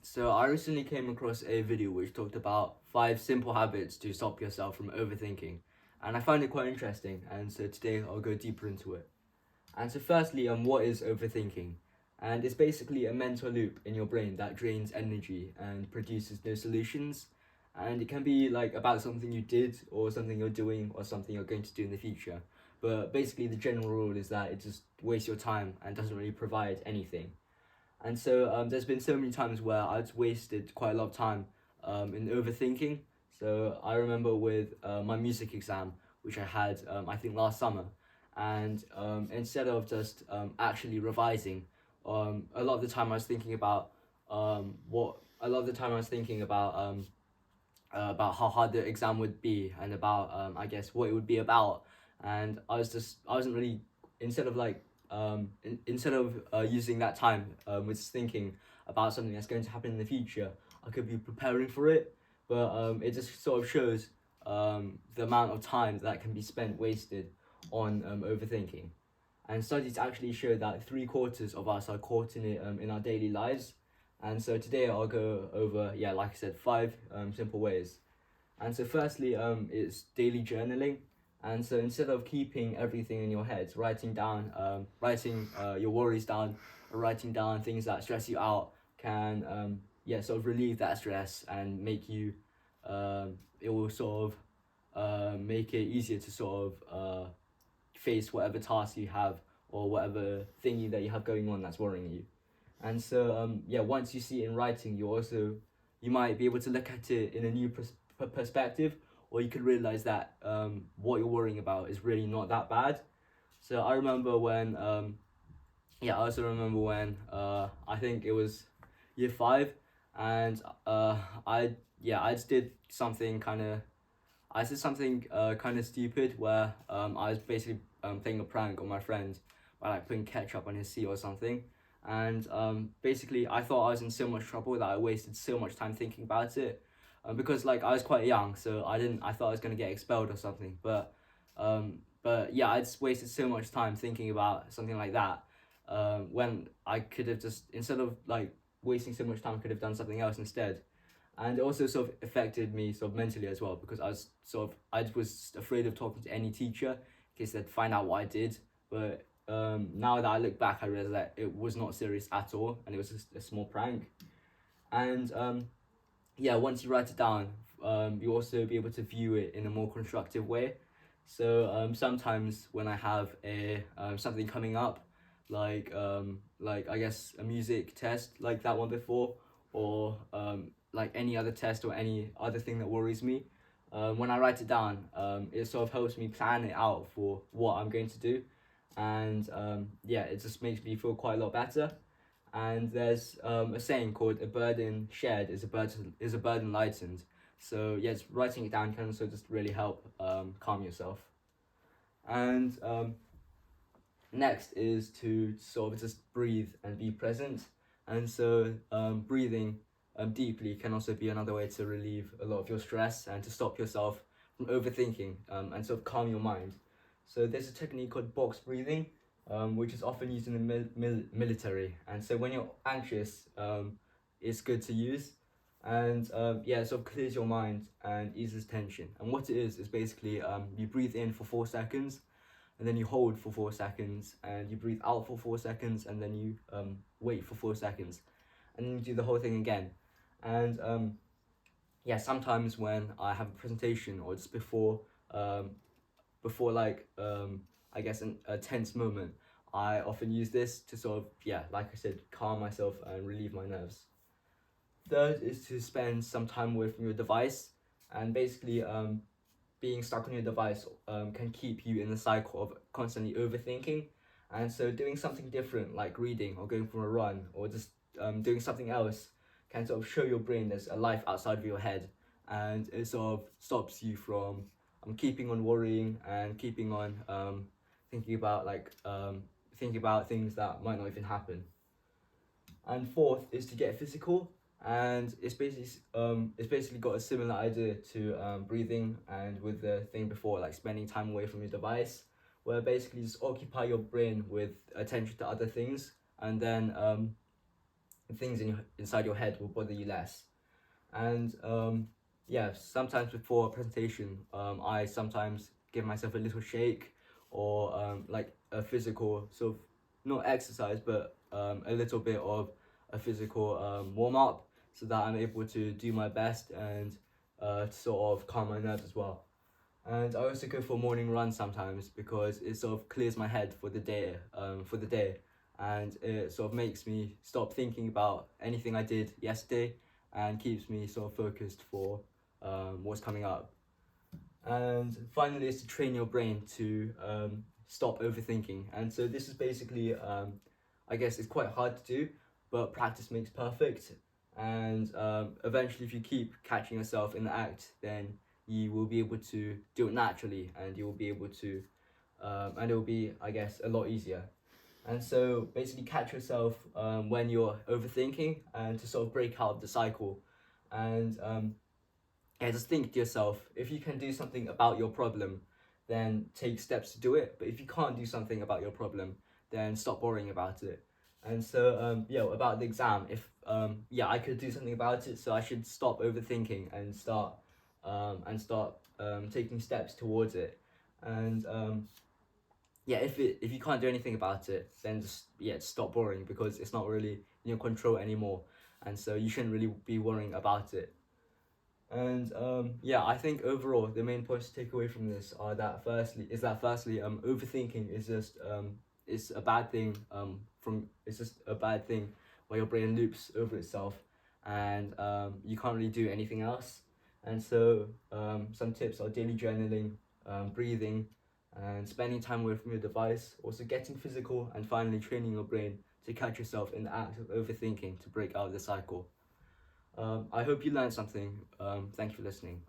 So I recently came across a video which talked about 5 simple habits to stop yourself from overthinking, and I found it quite interesting. And so today I'll go deeper into it. And so firstly, what is overthinking? And it's basically a mental loop in your brain that drains energy and produces no solutions. And it can be like about something you did, or something you're doing, or something you're going to do in the future. But basically, the general rule is that it just wastes your time and doesn't really provide anything. And so there's been so many times where I've wasted quite a lot of time in overthinking. So I remember with my music exam, which I had, I think last summer, and instead of just actually revising, a lot of the time I was thinking about what. A lot of the time I was thinking about how hard the exam would be, and about I guess what it would be about. And I wasn't really, instead of like instead of using that time with thinking about something that's going to happen in the future, I could be preparing for it. But it just sort of shows the amount of time that can be spent wasted on overthinking. And studies actually show that 3/4 of us are caught in it in our daily lives. And so today I'll go over, yeah, like I said, 5 simple ways. And so firstly, it's daily journaling. And so instead of keeping everything in your head, writing your worries down, or writing down things that stress you out can, yeah, sort of relieve that stress and make you, it will sort of make it easier to sort of face whatever task you have, or whatever thingy that you have going on that's worrying you. And so yeah, once you see it in writing, you might be able to look at it in a new perspective, or you could realize that what you're worrying about is really not that bad. So I remember when yeah, I also remember when I think it was year 5, and I just did something kind of stupid, where I was basically playing a prank on my friend by like putting ketchup on his seat or something. And basically, I thought I was in so much trouble that I wasted so much time thinking about it, because like I was quite young, so I thought I was gonna get expelled or something. But yeah, I just wasted so much time thinking about something like that, when I could have just, instead of like wasting so much time, could have done something else instead. And it also sort of affected me sort of mentally as well, because I was afraid of talking to any teacher in case they'd find out what I did. But now that I look back, I realize that it was not serious at all, and it was just a small prank. And yeah, once you write it down, you also be able to view it in a more constructive way. So sometimes when I have a something coming up, like I guess a music test like that one before, or like any other test or any other thing that worries me, when I write it down, it sort of helps me plan it out for what I'm going to do. And yeah, it just makes me feel quite a lot better. And there's a saying called, "A burden shared is a burden lightened." So yes, writing it down can also just really help calm yourself. And next is to sort of just breathe and be present. And so breathing deeply can also be another way to relieve a lot of your stress and to stop yourself from overthinking, and sort of calm your mind. So there's a technique called box breathing, which is often used in the military. And so when you're anxious, it's good to use. And yeah, it sort of clears your mind and eases tension. And what it is basically you breathe in for 4 seconds, and then you hold for 4 seconds, and you breathe out for 4 seconds, and then you wait for 4 seconds, and then you do the whole thing again. And yeah, sometimes when I have a presentation, or just before like I guess a tense moment, I often use this to sort of, yeah, like I said, calm myself and relieve my nerves. Third is to spend some time away from your device. And basically being stuck on your device can keep you in the cycle of constantly overthinking. And so doing something different, like reading or going for a run, or just doing something else, can sort of show your brain there's a life outside of your head. And it sort of stops you from keeping on worrying and keeping on thinking about things that might not even happen. And fourth is to get physical, and it's basically got a similar idea to breathing, and with the thing before, like spending time away from your device, where basically just occupy your brain with attention to other things. And then things inside your head will bother you less. And yeah, sometimes before a presentation, I sometimes give myself a little shake, or like a physical sort of, not exercise, but a little bit of a physical warm up, so that I'm able to do my best and to sort of calm my nerves as well. And I also go for a morning run sometimes, because it sort of clears my head for the day, and it sort of makes me stop thinking about anything I did yesterday, and keeps me sort of focused for what's coming up. And finally, is to train your brain to stop overthinking. And so this is basically, I guess it's quite hard to do, but practice makes perfect. And eventually, if you keep catching yourself in the act, then you will be able to do it naturally, and you will be able to, and it will be, I guess, a lot easier. And so basically, catch yourself when you're overthinking, and to sort of break out of the cycle. And yeah, just think to yourself, if you can do something about your problem, then take steps to do it. But if you can't do something about your problem, then stop worrying about it. And so, yeah, about the exam, if yeah, I could do something about it, so I should stop overthinking and start taking steps towards it. And yeah, if you can't do anything about it, then just, yeah, stop worrying, because it's not really in your control anymore, and so you shouldn't really be worrying about it. And yeah, I think overall the main points to take away from this are that firstly, overthinking is just it's a bad thing, it's just a bad thing where your brain loops over itself, and you can't really do anything else. And so some tips are daily journaling, breathing, and spending time away from your device, also getting physical, and finally training your brain to catch yourself in the act of overthinking to break out of the cycle. I hope you learned something. Thank you for listening.